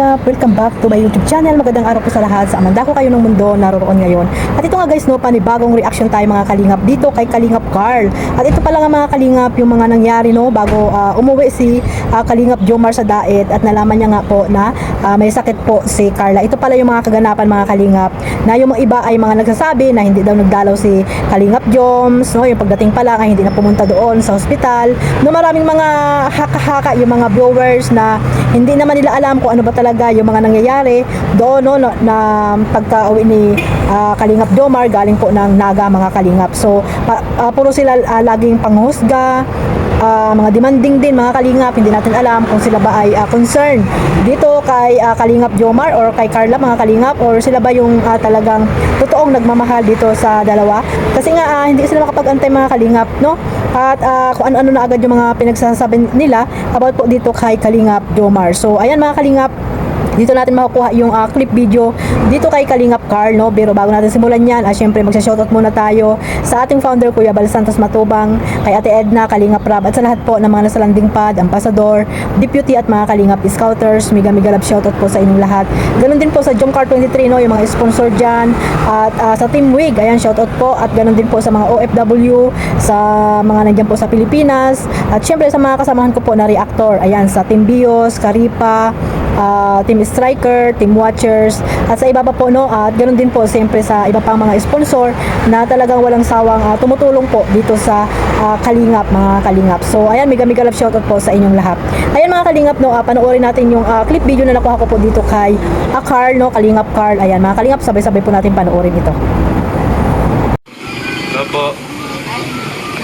Kalingap! Welcome back to my YouTube channel. Magandang araw po sa lahat. Sa amanda ko kayo ng mundo, naroon ngayon. At ito nga guys, no, panibagong reaction tayo mga Kalingap dito kay Kalingap Carl. At ito pala nga mga Kalingap, yung mga nangyari no, bago umuwi si Kalingap Jomar sa Daet at nalaman niya nga po na may sakit po si Carla. Ito pala yung mga kaganapan mga Kalingap, na yung mga iba ay mga nagsasabi na hindi daw nagdalaw si Kalingap Joms, no, yung pagdating pa lang ay hindi na pumunta doon sa ospital. No, maraming mga haka-haka yung mga viewers na hindi naman nila alam kung ano ba talaga yung mga nangyayari doon no, na pagka-uwi ni Kalingap Jomar galing po ng Naga mga Kalingap. So puro sila laging panghusga, mga demanding din mga Kalingap. Hindi natin alam kung sila ba ay concerned dito kay Kalingap Jomar or kay Carla mga Kalingap, or sila ba yung talagang totoong nagmamahal dito sa dalawa. Kasi nga hindi sila makapag-antay mga Kalingap, no? At kung ano-ano na agad yung mga pinagsasabi nila about po dito kay Kalingap Jomar. So ayan mga Kalingap, dito natin makukuha yung clip video dito kay Kalingap Carl, no? Pero bago natin simulan yan, syempre magsha-shoutout muna tayo sa ating founder Kuya Bal Santos Matubang, kay Ate Edna, Kalingap Rab, at sa lahat po ng mga nasa landing pad, ambassador, deputy at mga Kalingap scouters. Mega love shoutout po sa inyong lahat. Ganun din po sa Jomcar 23, no? Yung mga sponsor dyan, at sa Team Wig, ayan, shoutout po. At ganun din po sa mga OFW, sa mga nandyan po sa Pilipinas, at syempre sa mga kasamahan ko po na reactor, ayan, sa Team Bios, Karipa, Team Striker, Team Watchers, at sa iba pa po, no? At ganoon din po siyempre sa iba pang mga sponsor na talagang walang sawang tumutulong po dito sa Kalingap mga Kalingap. So ayan, mega love shoutout po sa inyong lahat. Ayan mga Kalingap, no, panoorin natin yung clip video na nakuha ko po dito kay Carl, no, Kalingap Carl. Ayan mga Kalingap, sabay-sabay po natin panoorin ito. Hello po.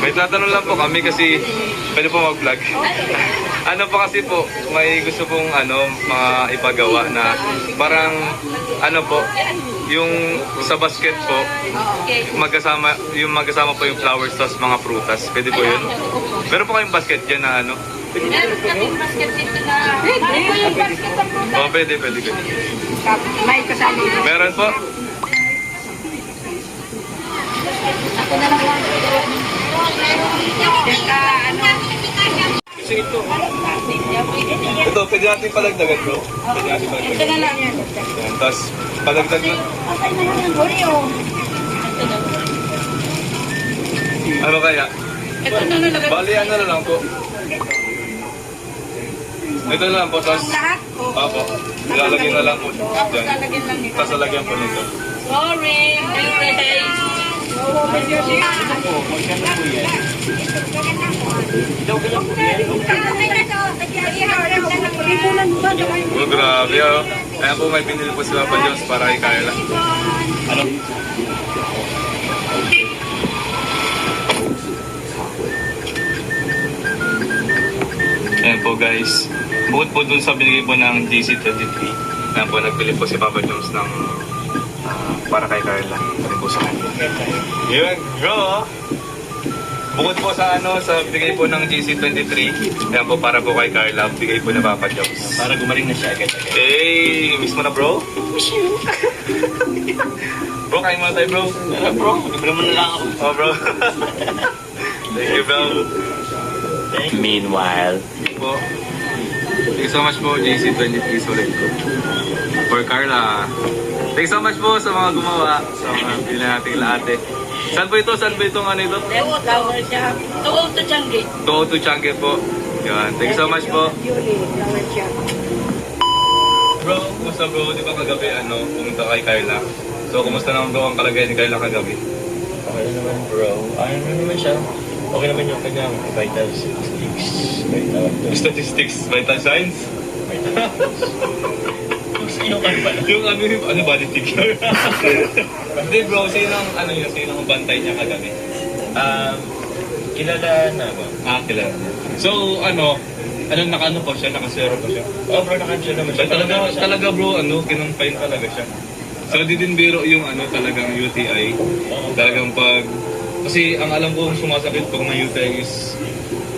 May tatanong lang po kami kasi pwede po mag-vlog. Ano po kasi po, may gusto pong mga ipagawa na parang po, yung sa basket po, magkasama po yung flowers tas mga prutas. Pwede po yun? Meron po kayong basket dyan na Meron kaming basket dito na parang yung basket ng prutas. Oh, pwede. May kasali. Meron po? Ako na lang. Sige ito. Ito, pwede natin palagdagan bro. Pwede natin palagdagan. Ito na lang yan. Yan, tapos palagdag na. Okay na lang yung Oreo. Ano kaya? Ito na lang. Bali, ano na lang po. Ito na lang po, tapos Lahat? Apo, ilalagyan na lang po. Yan. Lalagyan lang nito. Tapos lalagyan po nito. Sorry. Oh, grabe oh. Ayan po, may pinili po sila pa Diyos para kay Carla. Ano? Ayan po guys. Bukod po dun sa binigay po ng GC23. Ayan po, nagbili po si Papa Jones ng para kay Carla. Ayan po sa kanya. Yun, bro! Bukod po sa sa binigay po ng GC23. Ayan po, para po kay Carla. Bigay po na Papa Jones. Para gumaling na siya agad. Hey! Miss mo na bro? Miss you. Bro, kain muna tayo bro. Bro, libre mo na lang ako. Oh bro. Thank you bro. Meanwhile. Po. Thank you so much po, JC23 Solid ko. For Carla. Thank you so much po sa mga gumawa, sa mga pili nating laate. Saan po ito? Saan po itong ito? Lewo, tower siya. Tugaw to Changi. Go to Changi po. Yan. Thank you so much po. Yuli, tower siya. Bro, kumusta bro? Di ba kagabi pumunta kay Carla? So, kumusta naman daw ang kalagayan ni Carla kagabi? Okay na naman bro. Ayun na naman siya. Okay naman yung kanyang vital statistics. Statistics, vital signs? Yung ano pala? Yung body figure? Hindi bro, sino ang bantay niya kagabi? Kilala na ba? Kilala. So, naka po siya, naka-zero po siya. Oh bro, nakansya naman siya. Talaga bro, kinumpain talaga siya. So, di din biro yung talagang UTI. Talagang kasi ang alam ko sumasakit pag may UTI is,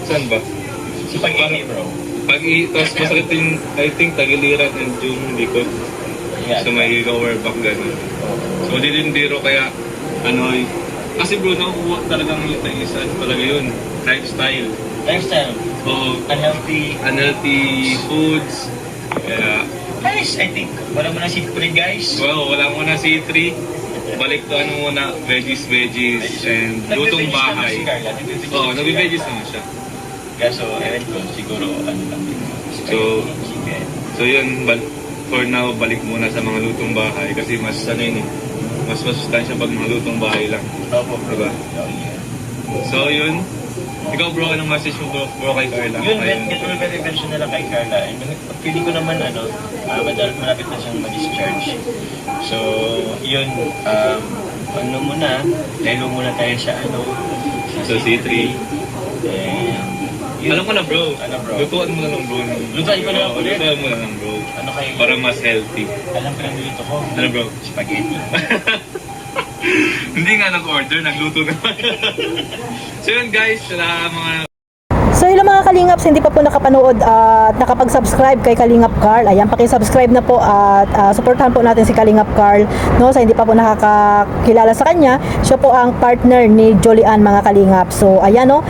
saan ba? Sa pag-iwi bro. Tapos masakit yung, I think, tagiliran and yung likod. Yeah. So, may lower back gano'n. So, di din biro kaya, kasi bro, nakukuha talagang UTI is, talaga yun, lifestyle. Lifestyle. Oo. Unhealthy. Unhealthy foods. Kaya, Guys, I think wala mo na si Pre guys. Well, wala muna si 3. Balik to ano muna, veggies, and lutong bahay. Oo, nagbe-veggies naman siya. Kaso, ewan ko, siguro ano lang din. So yun, for now, balik muna sa mga lutong bahay kasi mas ano yun eh, mas masustansya pag mga lutong bahay lang. Opo, bro. Diba? Oh, yeah. So yun, ikaw bro, anong message mo bro kay Carla? Yun, get well very attention na lang kay Carla. And feeling ko naman, malapit na siyang ma-discharge. So, yun, ano muna, lalo muna tayo sa So C3. And, yun. Alam ko na bro, Ano, bro? lutuan mo na lang bro. Lutuan ko na lang ulit. Lutuan mo na lang bro. Ano kayo? Para mas healthy. Alam ko lang dito ko. Ano bro? Spaghetti. Hindi nga nag-order, nagluto naman. So yun guys, sa mga So hello mga Kalingaps, hindi pa po nakapanood at nakapag-subscribe kay Kalingap Carl. Ayan, paki-subscribe na po at suportahan po natin si Kalingap Carl. No, sa hindi pa po nakakakilala sa kanya, siya po ang partner ni Jolian mga Kalingap. So ayan no,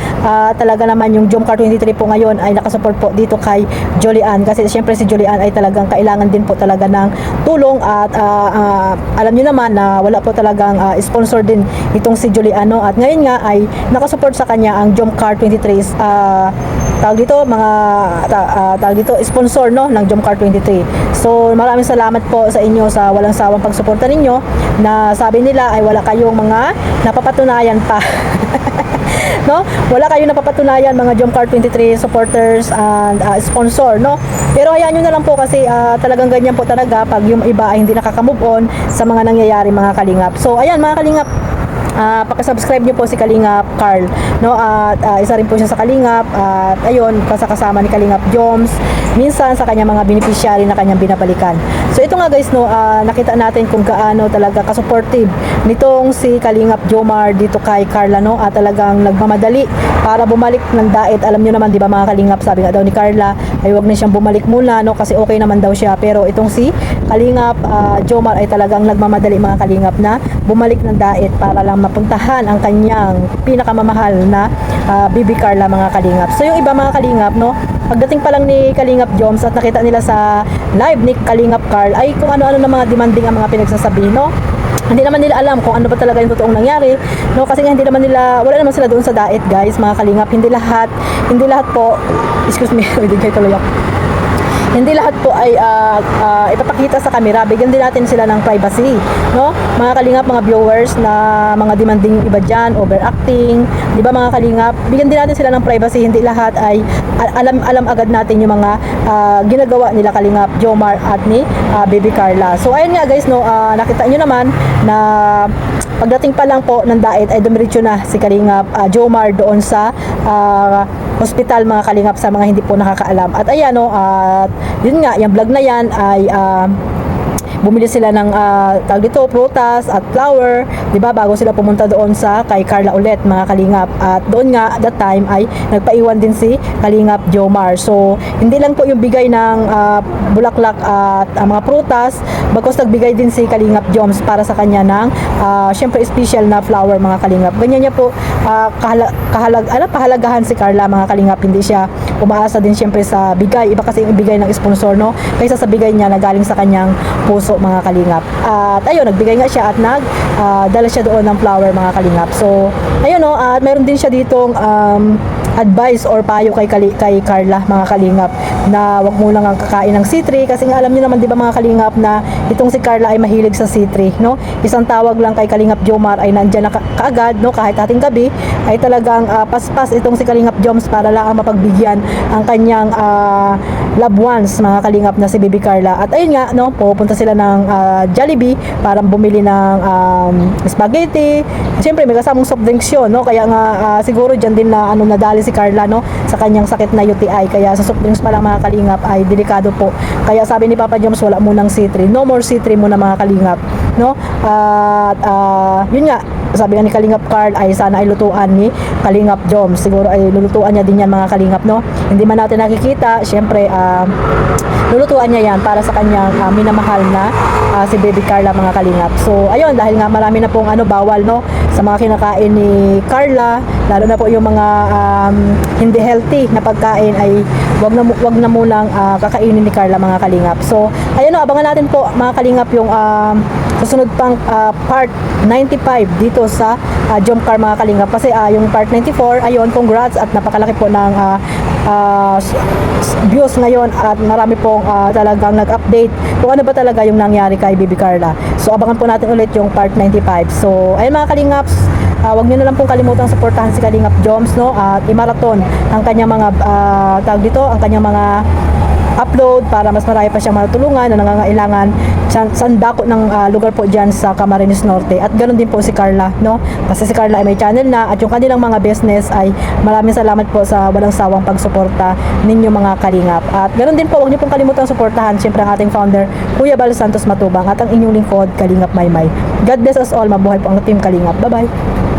talaga naman yung Jomcar 23 po ngayon ay nakasupport po dito kay Jolian kasi siyempre si Jolian ay talagang kailangan din po talaga ng tulong at alam niyo naman na wala po talagang sponsor din itong si Jolian no, at ngayon nga ay nakasupport sa kanya ang Jomcar 23 tawag dito mga tawag dito sponsor no ng Jomcar 23. So maraming salamat po sa inyo sa walang sawang pagsuporta ninyo na sabi nila ay wala kayong mga napapatunayan pa. No? Wala kayong napapatunayan mga Jomcar 23 supporters and sponsor no. Pero hayaan nyo na lang po kasi talagang ganyan po talaga pag yung iba ay hindi nakaka-move on sa mga nangyayari mga Kalingap. So ayan mga Kalingap, paki-subscribe niyo po si Kalingap Carl no at isa rin po siya sa Kalingap at ayun kasama ni Kalingap Joms minsan sa kanyang mga beneficiary na kanyang binabalikan. So ito nga guys no, nakita natin kung gaano talaga ka-supportive nitong si Kalingap Jomar dito kay Carla no, at talagang nagmamadali para bumalik ng diet. Alam niyo naman 'di ba mga Kalingap, sabi nga daw ni Carla ay wag na siyang bumalik muna no kasi okay naman daw siya, pero itong si Kalingap Jomar ay talagang nagmamadali mga Kalingap na bumalik ng diet para lang mapuntahan ang kanyang pinakamamahal na Bibi Carla mga Kalingap. So yung iba mga Kalingap no, pagdating pa lang ni Kalingap Joms at nakita nila sa live ni Kalingap Carl ay kung ano-ano na mga demanding ang mga pinagsasabi no. Hindi naman nila alam kung ano ba talaga yung totoong nangyari no, kasi nga hindi naman nila, wala naman sila doon sa diet guys mga Kalingap. Hindi lahat po, excuse me, hindi kayo tuloy ako. Hindi lahat po ay ipapakita sa camera. Bigyan din natin sila ng privacy, no? Mga Kalingap, mga viewers na mga demanding iba dyan, overacting, di ba mga Kalingap? Bigyan din natin sila ng privacy. Hindi lahat ay alam agad natin yung mga ginagawa nila Kalingap Jomar at ni Baby Carla. So ayun nga guys, no, nakita nyo naman na pagdating pa lang po ng diet ay dumiretso na si Kalingap Jomar doon sa hospital mga Kalingap sa mga hindi po nakakaalam. At ayan no, at yun nga, yung vlog na yan ay bumili sila ng tawag dito, prutas at flour, 'di ba, bago sila pumunta doon sa kay Carla ulit mga Kalingap. At doon nga that time ay nagpaiwan din si Kalingap Jomar. So hindi lang po yung bigay ng bulaklak at mga prutas, bagkus nagbigay din si Kalingap Joms para sa kanya ng syempre special na flour mga Kalingap. Ganyan niya po pahalagahan si Carla mga Kalingap. Hindi siya umaasa din syempre sa bigay, iba kasi yung ibigay ng sponsor no, kaysa sa bigay niya na galing sa kanyang puso mga Kalingap. At ayun, nagbigay nga siya at dala siya doon ng flower mga Kalingap. So ayun no, at mayroon din siya ditong advice or payo kay Carla mga Kalingap na wag mo lang ang kakain ng C3 kasi nga alam niyo naman 'di ba mga Kalingap na itong si Carla ay mahilig sa C3 no. Isang tawag lang kay Kalingap Jomar ay nandiyan na kaagad no, kahit ating gabi ay talagang paspas itong si Kalingap Joms para lang mapagbigyan ang kanyang loved ones mga Kalingap na si Baby Carla. At ayun nga no, pupunta sila ng Jollibee para bumili ng spaghetti. Siyempre may kasamang soft drinks yun no, kaya nga siguro diyan din na nadali si Carla no sa kanyang sakit na UTI, kaya sa soft drinks pa lang mga Kalingap ay delikado po. Kaya sabi ni Papa Joms wala munang C3, no more C3 muna mga Kalingap no. At yun nga, sabi nga ni Kalingap Carl ay sana ay lutuan ni Kalingap Joms. Siguro ay lulutuan niya din yan mga Kalingap no. Hindi man natin nakikita, syempre lulutuan niya yan para sa kanyang minamahal na si Baby Carla mga Kalingap. So ayun, dahil nga marami na pong bawal no sa mga kinakain ni Carla, lalo na po yung mga hindi healthy na pagkain ay wag na munang kakainin ni Carla, mga kalingap. So ayun, abangan natin po mga kalingap yung susunod pang part 95 dito sa Jomcar, mga kalingap, kasi yung part 94, ayun, congrats at napakalaki po ng views ngayon at marami pong talagang nag-update kung ano ba talaga yung nangyari kay Bibi Carla. So abangan po natin ulit yung part 95. So ayun mga kalingaps, wag niyo na lang pong kalimutang suportahan si Kalingap Joms, no, at i-marathon ang kanyang mga tawag dito, ang kanyang mga upload para mas marami pa siyang matulungan na nangangailangan sa dako ng lugar po dyan sa Camarines Norte. At ganoon din po si Carla, no? Kasi si Carla ay may channel na at yung kanilang mga business ay maraming salamat po sa walang sawang pagsuporta ninyo mga kalingap. At ganoon din po, huwag niyo pong kalimutang suportahan siyempre ang ating founder, Kuya Bal Santos Matubang, at ang inyong lingkod, Kalingap Maymay. God bless us all. Mabuhay po ang Team Kalingap. Bye-bye!